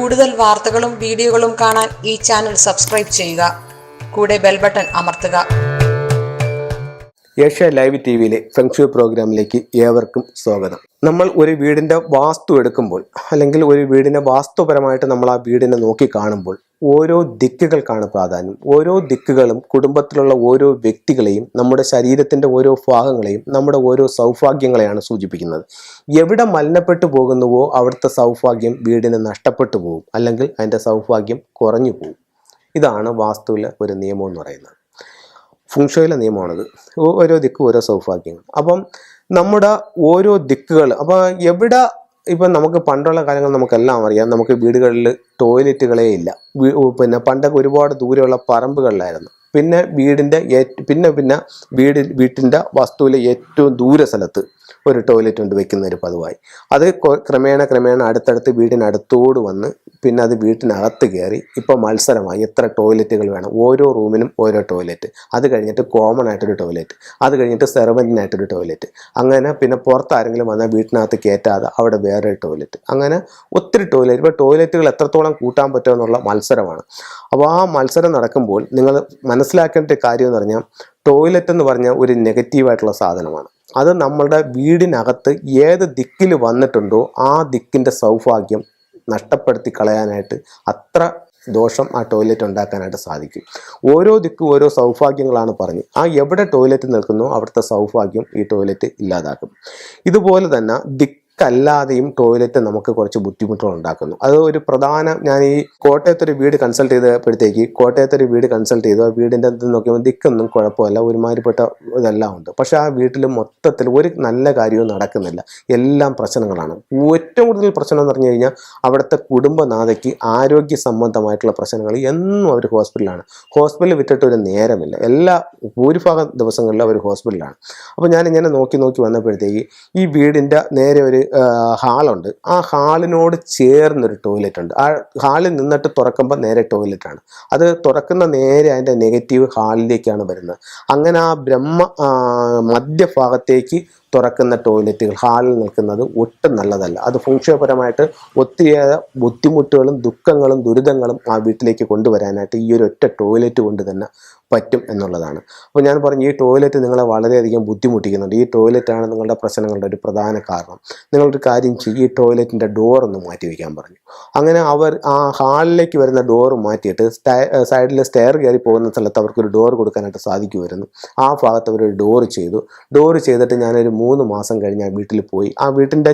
കൂടുതൽ വാർത്തകളും വീഡിയോകളും കാണാൻ ഈ ചാനൽ സബ്സ്ക്രൈബ് ചെയ്യുക. കൂടെ ബെൽ ബട്ടൺ അമർത്തുക. ഏഷ്യ ലൈവ് ടിവിയിലെ ഫെങ്ഷു പ്രോഗ്രാമിലേക്ക് ഏവർക്കും സ്വാഗതം. നമ്മൾ ഒരു വീടിന്റെ വാസ്തു എടുക്കുമ്പോൾ അല്ലെങ്കിൽ ഒരു വീടിനെ വാസ്തുപരമായിട്ട് നമ്മൾ ആ വീടിനെ നോക്കി കാണുമ്പോൾ ഓരോ ദിക്കുകൾക്കാണ് പ്രാധാന്യം. ഓരോ ദിക്കുകളും കുടുംബത്തിലുള്ള ഓരോ വ്യക്തികളെയും, നമ്മുടെ ശരീരത്തിന്റെ ഓരോ ഭാഗങ്ങളെയും, നമ്മുടെ ഓരോ സൗഭാഗ്യങ്ങളെയാണ് സൂചിപ്പിക്കുന്നത്. എവിടെ മലിനപ്പെട്ടു പോകുന്നുവോ അവിടുത്തെ സൗഭാഗ്യം വീടിന് നഷ്ടപ്പെട്ടു പോകും, അല്ലെങ്കിൽ അതിൻ്റെ സൗഭാഗ്യം കുറഞ്ഞു പോകും. ഇതാണ് വാസ്തുവിലെ ഒരു നിയമം എന്ന് പറയുന്നത്. ഫുങ്ഷോയിലെ നിയമമാണത്. ഓരോ ദിക്കും ഓരോ സൗഭാഗ്യങ്ങൾ. അപ്പം നമ്മുടെ ഓരോ ദിക്കുകൾ, അപ്പോൾ എവിടെ ഇപ്പം നമുക്ക് പണ്ടുള്ള കാര്യങ്ങൾ നമുക്കെല്ലാം അറിയാം. നമുക്ക് വീടുകളിൽ ടോയ്ലറ്റുകളേ ഇല്ല. പിന്നെ പണ്ടൊക്കെ ഒരുപാട് ദൂരെയുള്ള പറമ്പുകളിലായിരുന്നു. പിന്നെ വീട്ടിൻ്റെ വസ്തുവിലെ ഏറ്റവും ദൂര സ്ഥലത്ത് ഒരു ടോയ്ലറ്റ് കൊണ്ട് വെക്കുന്ന ഒരു പതിവായി. അത് ക്രമേണ അടുത്തടുത്ത് വീടിനടുത്തോട് വന്ന് പിന്നെ അത് വീട്ടിനകത്ത് കയറി ഇപ്പോൾ മത്സരമായി എത്ര ടോയ്ലറ്റുകൾ വേണം. ഓരോ റൂമിനും ഓരോ ടോയ്ലറ്റ്, അത് കഴിഞ്ഞിട്ട് കോമൺ ആയിട്ടൊരു ടോയ്ലറ്റ്, അത് കഴിഞ്ഞിട്ട് സെർവൻറ്റിനായിട്ടൊരു ടോയ്ലറ്റ്, അങ്ങനെ പിന്നെ പുറത്ത് ആരെങ്കിലും വന്നാൽ വീട്ടിനകത്ത് കയറ്റാതെ അവിടെ വേറെ ടോയ്ലറ്റ്, അങ്ങനെ ഒത്തിരി ടോയ്ലറ്റ്. ഇപ്പോൾ ടോയ്ലറ്റുകൾ എത്രത്തോളം കൂട്ടാൻ പറ്റുമെന്നുള്ള മത്സരമാണ്. അപ്പോൾ ആ മത്സരം നടക്കുമ്പോൾ നിങ്ങൾ മനസ്സിലാക്കേണ്ട കാര്യം എന്ന് പറഞ്ഞാൽ, ടോയ്ലറ്റ് എന്ന് പറഞ്ഞാൽ ഒരു നെഗറ്റീവായിട്ടുള്ള സാധനമാണ്. അത് നമ്മളുടെ വീടിനകത്ത് ഏത് ദിക്കിൽ വന്നിട്ടുണ്ടോ ആ ദിക്കിൻ്റെ സൗഭാഗ്യം നഷ്ടപ്പെടുത്തി കളയാനായിട്ട് അത്ര ദോഷം ആ ടോയ്ലറ്റ് ഉണ്ടാക്കാനായിട്ട് സാധിക്കും. ഓരോ ദിക്കും ഓരോ സൗഭാഗ്യങ്ങളാണ് പറഞ്ഞ്. ആ എവിടെ ടോയ്ലറ്റ് നിൽക്കുന്നോ അവിടുത്തെ സൗഭാഗ്യം ഈ ടോയ്ലറ്റ് ഇല്ലാതാക്കും. ഇതുപോലെ തന്നെ ല്ലാതെയും ടോയ്ലറ്റ് നമുക്ക് കുറച്ച് ബുദ്ധിമുട്ടുകൾ ഉണ്ടാക്കുന്നു. അത് ഒരു പ്രധാന, ഞാൻ ഈ കോട്ടയത്തൊരു വീട് കൺസൾട്ട് ചെയ്തു. ആ വീടിൻ്റെ അടുത്ത് നോക്കിയപ്പോൾ ദിക്കൊന്നും കുഴപ്പമില്ല, ഒരുമാതിരിപ്പെട്ട ഇതെല്ലാം ഉണ്ട്. പക്ഷെ ആ വീട്ടിൽ മൊത്തത്തിൽ ഒരു നല്ല കാര്യവും നടക്കുന്നില്ല, എല്ലാം പ്രശ്നങ്ങളാണ്. ഏറ്റവും കൂടുതൽ പ്രശ്നം എന്ന് പറഞ്ഞു കഴിഞ്ഞാൽ അവിടുത്തെ കുടുംബനാഥയ്ക്ക് ആരോഗ്യ സംബന്ധമായിട്ടുള്ള പ്രശ്നങ്ങൾ. എന്നും അവർ ഹോസ്പിറ്റലിലാണ്. ഹോസ്പിറ്റലിൽ വിട്ടിട്ട് ഒരു നേരമില്ല. ഭൂരിഭാഗം ദിവസങ്ങളിലും അവർ ഹോസ്പിറ്റലിലാണ്. അപ്പോൾ ഞാനിങ്ങനെ നോക്കി വന്നപ്പോഴത്തേക്ക് ഈ വീടിൻ്റെ നേരെ ഒരു ഹാളുണ്ട്. ആ ഹാളിനോട് ചേർന്നൊരു ടോയ്ലറ്റ് ഉണ്ട്. ആ ഹാളിൽ നിന്നിട്ട് തുറക്കുമ്പോൾ നേരെ ടോയ്ലറ്റാണ്. അത് തുറക്കുന്ന നേരെ അതിൻ്റെ നെഗറ്റീവ് ഹാളിലേക്കാണ് വരുന്നത്. അങ്ങനെ ആ മധ്യഭാഗത്തേക്ക് തുറക്കുന്ന ടോയ്ലറ്റുകൾ ഹാളിൽ നിൽക്കുന്നത് ഒട്ടും നല്ലതല്ല. അത് ഫുങ്ഷോപരമായിട്ട് ഒത്തിരിയേറെ ബുദ്ധിമുട്ടുകളും ദുഃഖങ്ങളും ദുരിതങ്ങളും ആ വീട്ടിലേക്ക് കൊണ്ടുവരാനായിട്ട് ഈ ഒരു ഒറ്റ ടോയ്ലറ്റ് കൊണ്ട് തന്നെ പറ്റും എന്നുള്ളതാണ്. അപ്പോൾ ഞാൻ പറഞ്ഞു, ഈ ടോയ്ലറ്റ് നിങ്ങളെ വളരെയധികം ബുദ്ധിമുട്ടിക്കുന്നുണ്ട്. ഈ ടോയ്ലറ്റാണ് നിങ്ങളുടെ പ്രശ്നങ്ങളുടെ ഒരു പ്രധാന കാരണം. നിങ്ങളൊരു കാര്യം ചെയ്യും, ഈ ടോയ്ലറ്റിൻ്റെ ഡോറൊന്ന് മാറ്റി വയ്ക്കാൻ പറഞ്ഞു. അങ്ങനെ അവർ ആ ഹാളിലേക്ക് വരുന്ന ഡോറ് മാറ്റിയിട്ട് സൈഡിൽ സ്റ്റെയർ കയറി പോകുന്ന സ്ഥലത്ത് അവർക്കൊരു ഡോർ കൊടുക്കാനായിട്ട് സാധിക്കുമായിരുന്നു. ആ ഭാഗത്ത് അവരൊരു ഡോറ് ചെയ്തിട്ട് ഞാനൊരു 3 മാസം കഴിഞ്ഞ് ആ വീട്ടിൽ പോയി. ആ വീട്ടിൻ്റെ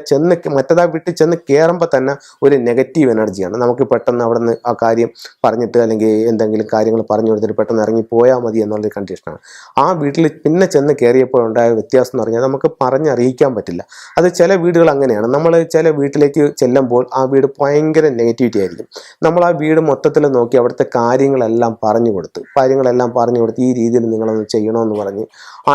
മറ്റേതാ വീട്ടിൽ ചെന്ന് കയറുമ്പോൾ തന്നെ ഒരു നെഗറ്റീവ് എനർജിയാണ്. നമുക്ക് പെട്ടെന്ന് അവിടെ നിന്ന് ആ കാര്യം പറഞ്ഞിട്ട് അല്ലെങ്കിൽ എന്തെങ്കിലും കാര്യങ്ങൾ പറഞ്ഞു കൊടുത്തിട്ട് പെട്ടെന്ന് ഇറങ്ങി പോയാൽ മതി എന്നുള്ളൊരു കണ്ടീഷനാണ്. ആ വീട്ടിൽ പിന്നെ ചെന്ന് കയറിയപ്പോഴുണ്ടായ വ്യത്യാസം എന്ന് പറഞ്ഞാൽ നമുക്ക് പറഞ്ഞറിയിക്കാൻ പറ്റില്ല. അത് ചില വീടുകൾ അങ്ങനെയാണ്. നമ്മൾ ചില വീട്ടിലേക്ക് ചെല്ലുമ്പോൾ ആ വീട് ഭയങ്കര നെഗറ്റിവിറ്റി ആയിരിക്കും. നമ്മൾ ആ വീട് മൊത്തത്തിൽ നോക്കി അവിടുത്തെ കാര്യങ്ങളെല്ലാം പറഞ്ഞു കൊടുത്ത് ഈ രീതിയിൽ നിങ്ങളൊന്ന് ചെയ്യണമെന്ന് പറഞ്ഞ്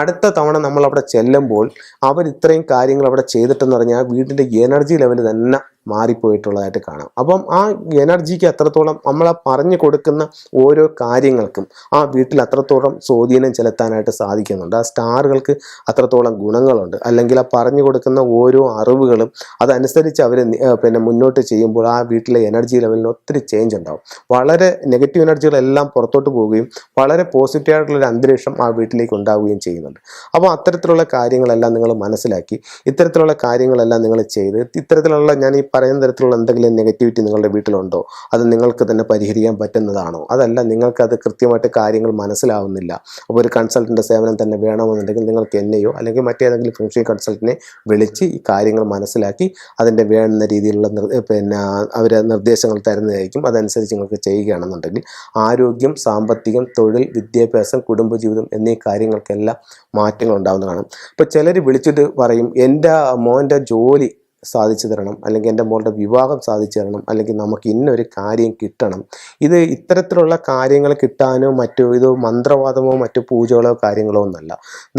അടുത്ത തവണ നമ്മൾ അവിടെ ചെല്ലുമ്പോൾ അവർ ഇത്രയും കാര്യങ്ങൾ അവിടെ ചെയ്തിട്ടെന്ന് പറഞ്ഞാൽ വീടിൻ്റെ എനർജി ലെവൽ തന്നെ മാറിപ്പോയിട്ടുള്ളതായിട്ട് കാണാം. അപ്പം ആ എനർജിക്ക് അത്രത്തോളം നമ്മളെ പറഞ്ഞു കൊടുക്കുന്ന ഓരോ കാര്യങ്ങൾക്കും ആ വീട്ടിൽ അത്രത്തോളം സ്വാധീനം ചെലുത്താനായിട്ട് സാധിക്കുന്നുണ്ട്. ആ സ്റ്റാറുകൾക്ക് അത്രത്തോളം ഗുണങ്ങളുണ്ട്. അല്ലെങ്കിൽ ആ പറഞ്ഞു കൊടുക്കുന്ന ഓരോ അറിവുകളും അതനുസരിച്ച് അവർ പിന്നെ മുന്നോട്ട് ചെയ്യുമ്പോൾ ആ വീട്ടിലെ എനർജി ലെവലിന് ഒത്തിരി ചേഞ്ച് ഉണ്ടാവും. വളരെ നെഗറ്റീവ് എനർജികളെല്ലാം പുറത്തോട്ട് പോവുകയും വളരെ പോസിറ്റീവായിട്ടുള്ളൊരു അന്തരീക്ഷം ആ വീട്ടിലേക്ക് ഉണ്ടാവുകയും ചെയ്യുന്നുണ്ട്. അപ്പോൾ അത്തരത്തിലുള്ള കാര്യങ്ങളെല്ലാം നിങ്ങൾ മനസ്സിലാക്കി, ഇത്തരത്തിലുള്ള കാര്യങ്ങളെല്ലാം നിങ്ങൾ ചെയ്ത്, ഇത്തരത്തിലുള്ള ഞാൻ ഈ പറയുന്ന തരത്തിലുള്ള എന്തെങ്കിലും നെഗറ്റിവിറ്റി നിങ്ങളുടെ വീട്ടിലുണ്ടോ, അത് നിങ്ങൾക്ക് തന്നെ പരിഹരിക്കാൻ പറ്റുന്നതാണോ, അതല്ല നിങ്ങൾക്കത് കൃത്യമായിട്ട് കാര്യങ്ങൾ മനസ്സിലാവുന്നില്ല, അപ്പോൾ ഒരു കൺസൾട്ടൻ്റെ സേവനം തന്നെ വേണമെന്നുണ്ടെങ്കിൽ നിങ്ങൾക്ക് എന്നെയോ അല്ലെങ്കിൽ മറ്റേതെങ്കിലും ഫംഗ്ഷൻ കൺസൾട്ടിനെ വിളിച്ച് ഈ കാര്യങ്ങൾ മനസ്സിലാക്കി അതിൻ്റെ വേണ്ടുന്ന രീതിയിലുള്ള അവർ നിർദ്ദേശങ്ങൾ തരുന്നതായിരിക്കും. അതനുസരിച്ച് നിങ്ങൾക്ക് ചെയ്യുകയാണെന്നുണ്ടെങ്കിൽ ആരോഗ്യം, സാമ്പത്തികം, തൊഴിൽ, വിദ്യാഭ്യാസം, കുടുംബജീവിതം എന്നീ കാര്യങ്ങൾക്കെല്ലാം മാറ്റങ്ങൾ ഉണ്ടാവുന്നതാണ്. ഇപ്പോൾ ചിലർ വിളിച്ചിട്ട് പറയും, എൻ്റെ മോൻ്റെ ജോലി സാധിച്ചു തരണം, അല്ലെങ്കിൽ എൻ്റെ മോളുടെ വിവാഹം സാധിച്ചു തരണം, അല്ലെങ്കിൽ നമുക്ക് ഇന്നൊരു കാര്യം കിട്ടണം. ഇത്തരത്തിലുള്ള കാര്യങ്ങൾ കിട്ടാനോ ഇത് മന്ത്രവാദമോ മറ്റു പൂജകളോ കാര്യങ്ങളോ ഒന്നല്ല.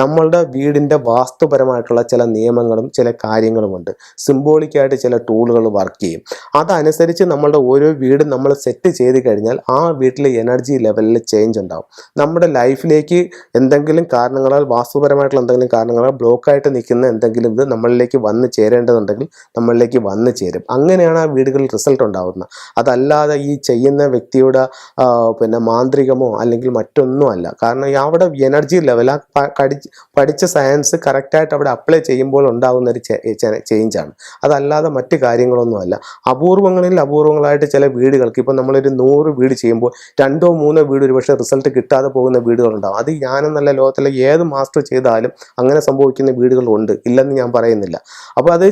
നമ്മളുടെ വീടിൻ്റെ വാസ്തുപരമായിട്ടുള്ള ചില നിയമങ്ങളും ചില കാര്യങ്ങളുമുണ്ട്. സിംബോളിക്കായിട്ട് ചില ടൂളുകൾ വർക്ക് ചെയ്യും. അതനുസരിച്ച് നമ്മളുടെ ഓരോ വീടും നമ്മൾ സെറ്റ് ചെയ്ത് കഴിഞ്ഞാൽ ആ വീട്ടിലെ എനർജി ലെവലിൽ ചേഞ്ച് ഉണ്ടാവും. നമ്മുടെ ലൈഫിലേക്ക് എന്തെങ്കിലും കാരണങ്ങളാൽ, വാസ്തുപരമായിട്ടുള്ള എന്തെങ്കിലും കാരണങ്ങളാൽ ബ്ലോക്കായിട്ട് നിൽക്കുന്ന എന്തെങ്കിലും ഇത് നമ്മളിലേക്ക് വന്ന് ചേരേണ്ടതുണ്ടെങ്കിൽ നമ്മളിലേക്ക് വന്നു ചേരും. അങ്ങനെയാണ് ആ വീടുകളിൽ റിസൾട്ട് ഉണ്ടാകുന്നത്. അതല്ലാതെ ഈ ചെയ്യുന്ന വ്യക്തിയുടെ പിന്നെ മാന്ത്രികമോ അല്ലെങ്കിൽ മറ്റൊന്നും അല്ല. കാരണം അവിടെ എനർജി ലെവൽ പഠിച്ച സയൻസ് കറക്റ്റായിട്ട് അവിടെ അപ്ലൈ ചെയ്യുമ്പോൾ ഉണ്ടാകുന്ന ഒരു ചേഞ്ചാണ്. അതല്ലാതെ മറ്റ് കാര്യങ്ങളൊന്നുമല്ല. അപൂർവങ്ങളായിട്ട് ചില വീടുകൾക്ക് ഇപ്പോൾ നമ്മളൊരു 100 വീട് ചെയ്യുമ്പോൾ 2 or 3 വീട് ഒരുപക്ഷെ റിസൾട്ട് കിട്ടാതെ പോകുന്ന വീടുകളുണ്ടാകും. അത് ഞാനെന്നല്ല, ലോകത്തിലെ ഏത് മാസ്റ്റർ ചെയ്താലും അങ്ങനെ സംഭവിക്കുന്ന വീടുകളുണ്ട്, ഇല്ലെന്ന് ഞാൻ പറയുന്നില്ല. അപ്പോൾ അത്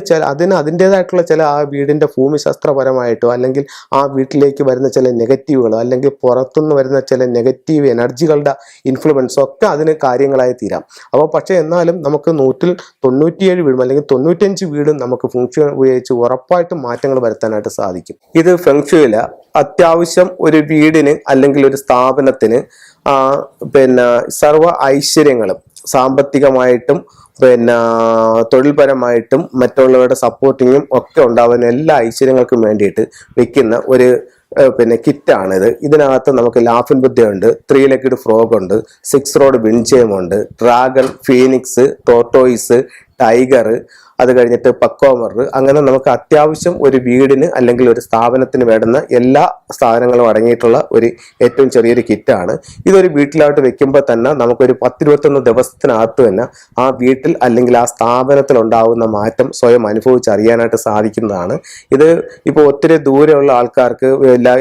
അതിൻ്റേതായിട്ടുള്ള ചില ആ വീടിൻ്റെ ഭൂമിശാസ്ത്രപരമായിട്ടോ അല്ലെങ്കിൽ ആ വീട്ടിലേക്ക് വരുന്ന ചില നെഗറ്റീവുകളോ അല്ലെങ്കിൽ പുറത്തുനിന്ന് വരുന്ന ചില നെഗറ്റീവ് എനർജികളുടെ ഇൻഫ്ലുവൻസോ ഒക്കെ അതിന് കാര്യങ്ങളായി തീരാം. അപ്പോൾ പക്ഷേ എന്നാലും നമുക്ക് 197 വീടും അല്ലെങ്കിൽ 95 വീടും നമുക്ക് ഫെങ്ഷുയി ഉപയോഗിച്ച് ഉറപ്പായിട്ടും മാറ്റങ്ങൾ വരുത്താനായിട്ട് സാധിക്കും. ഇത് ഫെങ്ഷുയില അത്യാവശ്യം ഒരു വീടിന് അല്ലെങ്കിൽ ഒരു സ്ഥാപനത്തിന് പിന്നെ സർവ്വ ഐശ്വര്യങ്ങളും സാമ്പത്തികമായിട്ടും പിന്നെ തൊഴിൽപരമായിട്ടും മറ്റുള്ളവരുടെ സപ്പോർട്ടിങ്ങും ഒക്കെ ഉണ്ടാകുന്ന എല്ലാ ഐശ്വര്യങ്ങൾക്കും വേണ്ടിയിട്ട് വെക്കുന്ന ഒരു പിന്നെ കിറ്റാണിത്. ഇതിനകത്ത് നമുക്ക് ലാഫിൻ ബുദ്ധയുണ്ട്, 3 legged ഫ്രോഗ് ഉണ്ട്, 6 rod വിൻചെയിം ഉണ്ട്, ഡ്രാഗൺ, ഫീനിക്സ്, ടോർട്ടോയിസ്, ടൈഗർ, അത് കഴിഞ്ഞിട്ട് പക്കോമർ. അങ്ങനെ നമുക്ക് അത്യാവശ്യം ഒരു വീടിന് അല്ലെങ്കിൽ ഒരു സ്ഥാപനത്തിന് വേണ്ടുന്ന എല്ലാ സാധനങ്ങളും അടങ്ങിയിട്ടുള്ള ഒരു ഏറ്റവും ചെറിയൊരു കിറ്റാണ്. ഇതൊരു വീട്ടിലോട്ട് വെക്കുമ്പോൾ തന്നെ നമുക്കൊരു 10-21 ദിവസത്തിനകത്ത് തന്നെ ആ വീട്ടിൽ അല്ലെങ്കിൽ ആ സ്ഥാപനത്തിൽ ഉണ്ടാകുന്ന മാറ്റം സ്വയം അനുഭവിച്ചറിയാനായിട്ട് സാധിക്കുന്നതാണ്. ഇത് ഇപ്പോൾ ഒത്തിരി ദൂരെയുള്ള ആൾക്കാർക്ക്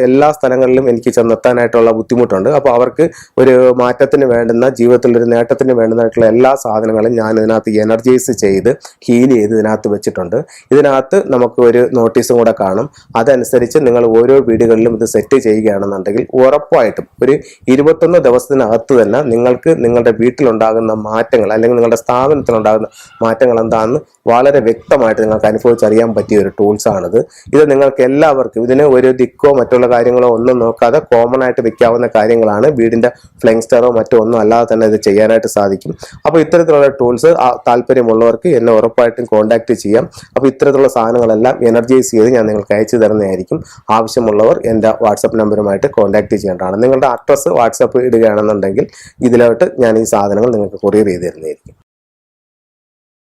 എല്ലാ സ്ഥലങ്ങളിലും എനിക്ക് ചെന്നെത്താനായിട്ടുള്ള ബുദ്ധിമുട്ടുണ്ട്. അപ്പോൾ അവർക്ക് ഒരു മാറ്റത്തിന് വേണ്ടുന്ന, ജീവിതത്തിലൊരു നേട്ടത്തിന് വേണ്ടുന്നതായിട്ടുള്ള എല്ലാ സാധനങ്ങളും ഞാൻ ഇതിനകത്ത് എനർജൈസ് ചെയ്ത് ഹീൽ ചെയ്ത് ഇതിനകത്ത് വെച്ചിട്ടുണ്ട്. ഇതിനകത്ത് നമുക്ക് ഒരു നോട്ടീസും കൂടെ കാണും. അതനുസരിച്ച് നിങ്ങൾ ഓരോ വീടുകളിലും ഇത് സെറ്റ് ചെയ്യുകയാണെന്നുണ്ടെങ്കിൽ ഉറപ്പായിട്ടും ഒരു 21 ദിവസത്തിനകത്ത് തന്നെ നിങ്ങൾക്ക് നിങ്ങളുടെ വീട്ടിലുണ്ടാകുന്ന മാറ്റങ്ങൾ അല്ലെങ്കിൽ നിങ്ങളുടെ സ്ഥാപനത്തിലുണ്ടാകുന്ന മാറ്റങ്ങൾ എന്താണെന്ന് വളരെ വ്യക്തമായിട്ട് നിങ്ങൾക്ക് അനുഭവിച്ചറിയാൻ പറ്റിയ ഒരു ടൂൾസാണിത്. ഇത് നിങ്ങൾക്ക് എല്ലാവർക്കും, ഇതിന് ഒരു ദിക്കോ മറ്റുള്ള കാര്യങ്ങളോ ഒന്നും നോക്കാതെ കോമൺ ആയിട്ട് വെക്കാവുന്ന കാര്യങ്ങളാണ്. വീടിൻ്റെ ഫ്ലെയിങ് സ്റ്റാറോ മറ്റോ ഒന്നും അല്ലാതെ തന്നെ ഇത് ചെയ്യാനായിട്ട് സാധിക്കും. അപ്പോൾ ഇത്തരത്തിലുള്ള ടൂൾസ് താല്പര്യമുള്ളവർക്ക് എന്നെ ഉറപ്പായിട്ടും കോൺടാക്ട് ചെയ്യാം. അപ്പോൾ ഇത്തരത്തിലുള്ള സാധനങ്ങളെല്ലാം എനർജൈസ് ചെയ്ത് ഞാൻ നിങ്ങൾക്ക് അയച്ചു തരുന്നതായിരിക്കും. ആവശ്യമുള്ളവർ എൻ്റെ വാട്സപ്പ് നമ്പറുമായിട്ട് കോൺടാക്ട് ചെയ്യേണ്ടതാണ്. നിങ്ങളുടെ അഡ്രസ്സ് വാട്സപ്പ് ഇടുകയാണെന്നുണ്ടെങ്കിൽ ഇതിലോട്ട് ഞാൻ ഈ സാധനങ്ങൾ നിങ്ങൾക്ക് കൊറിയർ ചെയ്ത് തരുന്നതായിരിക്കും.